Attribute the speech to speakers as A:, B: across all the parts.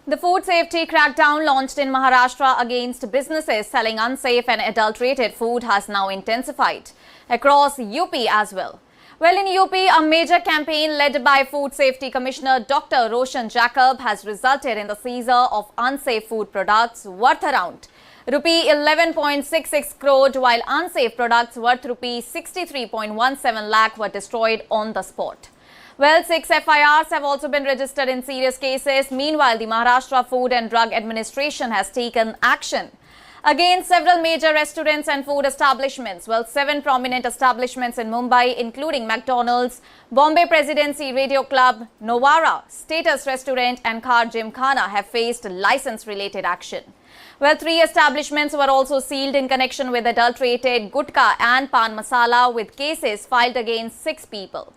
A: The food safety crackdown launched in Maharashtra against businesses selling unsafe and adulterated food has now intensified across UP as well. Well, in UP, a major campaign led by Food Safety Commissioner Dr. Roshan Jacob has resulted in the seizure of unsafe food products worth around rupee 11.66 crore, while unsafe products worth rupee 63.17 lakh were destroyed on the spot. Well, 6 FIRs have also been registered in serious cases. Meanwhile, the Maharashtra Food and Drug Administration has taken action against several major restaurants and food establishments. Well, 7 prominent establishments in Mumbai, including McDonald's, Bombay Presidency Radio Club, Novara, Status Restaurant and Car Gymkhana have faced license-related action. Well, 3 establishments were also sealed in connection with adulterated gutka and pan masala, with cases filed against 6 people.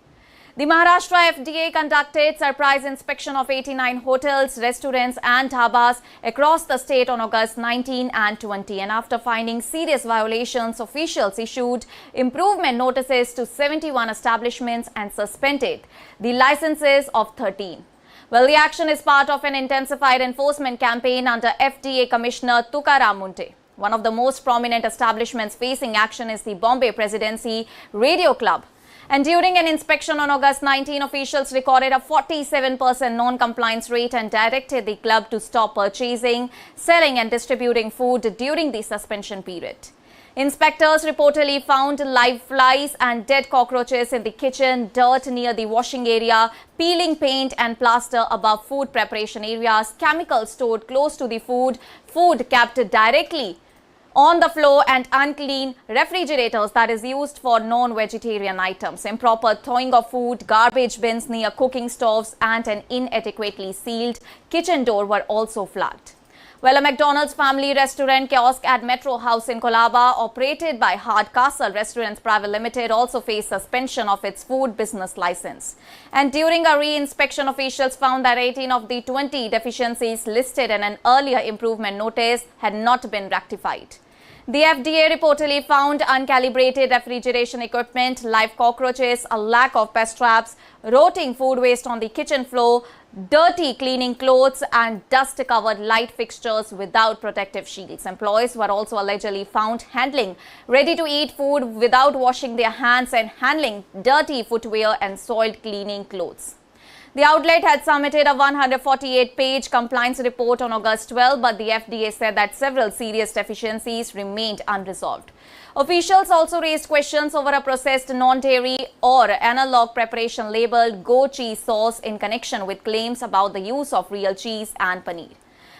A: The Maharashtra FDA conducted surprise inspection of 89 hotels, restaurants and dhabas across the state on August 19 and 20. And after finding serious violations, officials issued improvement notices to 71 establishments and suspended the licenses of 13. Well, the action is part of an intensified enforcement campaign under FDA Commissioner Tukaram Munte. One of the most prominent establishments facing action is the Bombay Presidency Radio Club. And during an inspection on August 19, officials recorded a 47% non-compliance rate and directed the club to stop purchasing, selling and distributing food during the suspension period. Inspectors reportedly found live flies and dead cockroaches in the kitchen, dirt near the washing area, peeling paint and plaster above food preparation areas, chemicals stored close to the food kept directly on the floor and unclean refrigerators that is used for non-vegetarian items, improper thawing of food, garbage bins near cooking stoves and an inadequately sealed kitchen door were also flagged. Well, a McDonald's family restaurant kiosk at Metro House in Colaba, operated by Hardcastle Restaurants Private Limited, also faced suspension of its food business license. And during a re-inspection, officials found that 18 of the 20 deficiencies listed in an earlier improvement notice had not been rectified. The FDA reportedly found uncalibrated refrigeration equipment, live cockroaches, a lack of pest traps, rotting food waste on the kitchen floor, dirty cleaning clothes and dust-covered light fixtures without protective shields. Employees were also allegedly found handling ready-to-eat food without washing their hands and handling dirty footwear and soiled cleaning clothes. The outlet had submitted a 148-page compliance report on August 12, but the FDA said that several serious deficiencies remained unresolved. Officials also raised questions over a processed non-dairy or analog preparation labeled Go cheese sauce in connection with claims about the use of real cheese and paneer.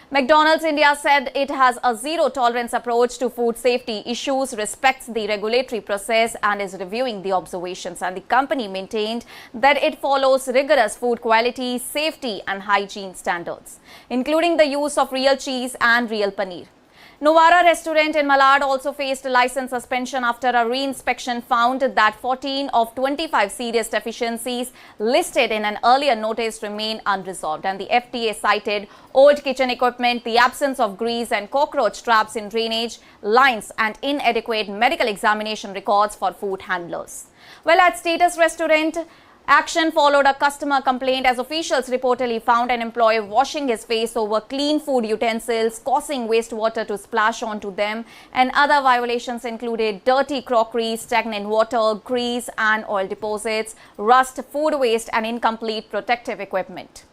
A: McDonald's India said it has a zero-tolerance approach to food safety issues, respects the regulatory process and is reviewing the observations. And the company maintained that it follows rigorous food quality, safety and hygiene standards, including the use of real cheese and real paneer. Novara restaurant in Malad also faced license suspension after a re-inspection found that 14 of 25 serious deficiencies listed in an earlier notice remain unresolved. And the FDA cited old kitchen equipment, the absence of grease and cockroach traps in drainage lines and inadequate medical examination records for food handlers. Well, at Status Restaurant, action followed a customer complaint as officials reportedly found an employee washing his face over clean food utensils, causing wastewater to splash onto them, and other violations included dirty crockery, stagnant water, grease and oil deposits, rust, food waste and incomplete protective equipment.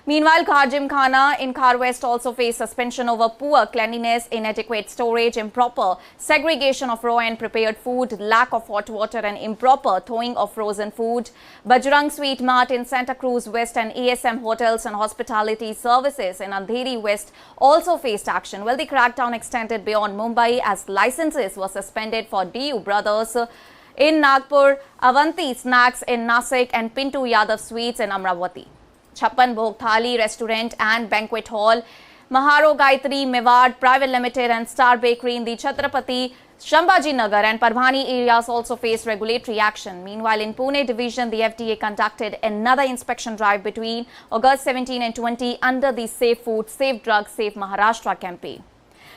A: Meanwhile, Car Gymkhana in Khar West also faced suspension over poor cleanliness, inadequate storage, improper segregation of raw and prepared food, lack of hot water and improper thawing of frozen food. Bajrang Sweet Mart in Santa Cruz West and ASM Hotels and Hospitality Services in Andheri West also faced action. Well, the crackdown extended beyond Mumbai as licenses were suspended for DU Brothers in Nagpur, Avanti Snacks in Nasik and Pintu Yadav Sweets in Amravati. Chappan Bhog Thali Restaurant and Banquet Hall, Maharo Gayatri Mewad Private Limited and Star Bakery in the Chhatrapati Shambhaji Nagar and Parbhani areas also faced regulatory action. Meanwhile, in Pune division, the FDA conducted another inspection drive between August 17 and 20 under the Safe Food, Safe Drugs, Safe Maharashtra campaign.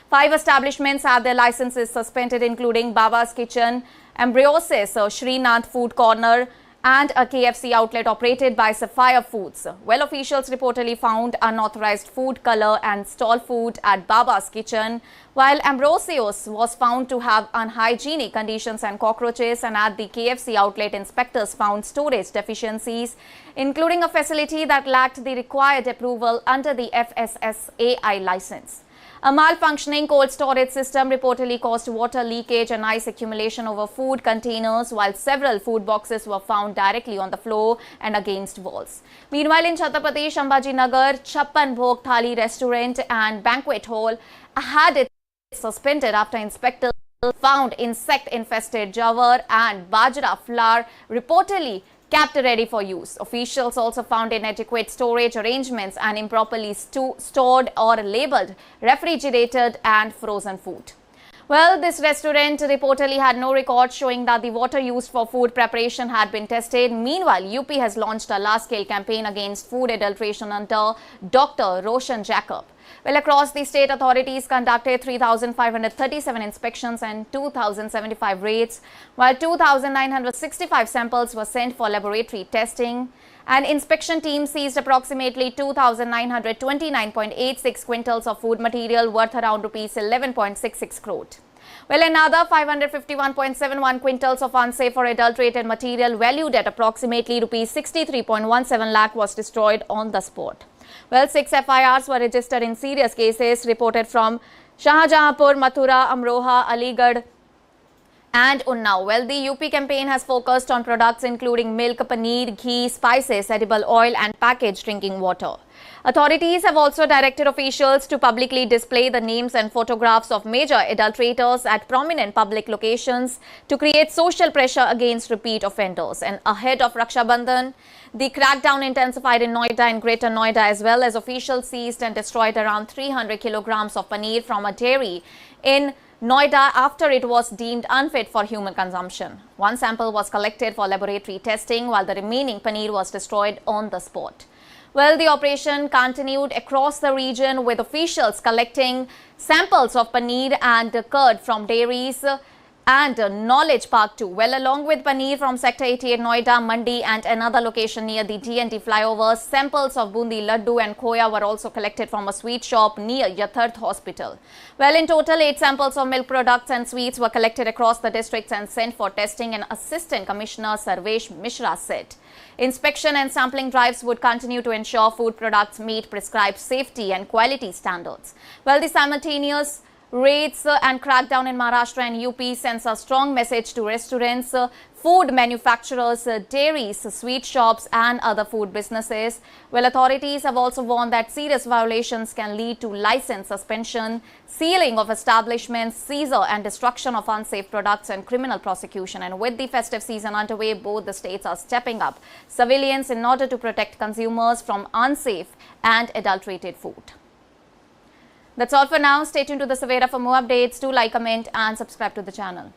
A: 5 establishments had their licenses suspended, including Baba's Kitchen, Embryosis, Srinath Food Corner, and a KFC outlet operated by Sapphire Foods. Well, officials reportedly found unauthorized food, color and stall food at Baba's Kitchen, while Ambrosios was found to have unhygienic conditions and cockroaches, and at the KFC outlet, inspectors found storage deficiencies, including a facility that lacked the required approval under the FSSAI license. A malfunctioning cold storage system reportedly caused water leakage and ice accumulation over food containers, while several food boxes were found directly on the floor and against walls. Meanwhile, in Chhatrapati Sambhaji Nagar, Chappan Bhog Thali restaurant and banquet hall had it suspended after inspectors found insect-infested jawar and bajra flour reportedly kept ready for use. Officials also found inadequate storage arrangements and improperly stored or labeled refrigerated and frozen food. Well, this restaurant reportedly had no records showing that the water used for food preparation had been tested. Meanwhile, UP has launched a large-scale campaign against food adulteration under Dr. Roshan Jacob. Well, across the state, authorities conducted 3,537 inspections and 2,075 raids, while 2,965 samples were sent for laboratory testing. An inspection team seized approximately 2,929.86 quintals of food material worth around rupees 11.66 crore. Well, another 551.71 quintals of unsafe or adulterated material valued at approximately rupees 63.17 lakh was destroyed on the spot. Well, 6 FIRs were registered in serious cases reported from Shahjahanpur, Mathura, Amroha, Aligarh and Unnao. Well, the UP campaign has focused on products including milk, paneer, ghee, spices, edible oil and packaged drinking water. Authorities have also directed officials to publicly display the names and photographs of major adulterators at prominent public locations to create social pressure against repeat offenders. And ahead of Raksha Bandhan, the crackdown intensified in Noida and Greater Noida, as well as officials seized and destroyed around 300 kilograms of paneer from a dairy in Noida after it was deemed unfit for human consumption. One sample was collected for laboratory testing, while the remaining paneer was destroyed on the spot. Well, the operation continued across the region with officials collecting samples of paneer and curd from dairies and Knowledge Park too. Well, along with paneer from Sector 88 Noida, Mandi and another location near the TNT flyover, samples of bundi laddu and khoya were also collected from a sweet shop near Yatharth Hospital. Well, in total, 8 samples of milk products and sweets were collected across the districts and sent for testing, and Assistant Commissioner Sarvesh Mishra said. Inspection and sampling drives would continue to ensure food products meet prescribed safety and quality standards. Well, the simultaneous raids and crackdown in Maharashtra and UP sends a strong message to restaurants, food manufacturers, dairies, sweet shops and other food businesses. Well, authorities have also warned that serious violations can lead to license suspension, sealing of establishments, seizure and destruction of unsafe products and criminal prosecution. And with the festive season underway, both the states are stepping up surveillance in order to protect consumers from unsafe and adulterated food. That's all for now. Stay tuned to the Savera for more updates. Do like, comment and subscribe to the channel.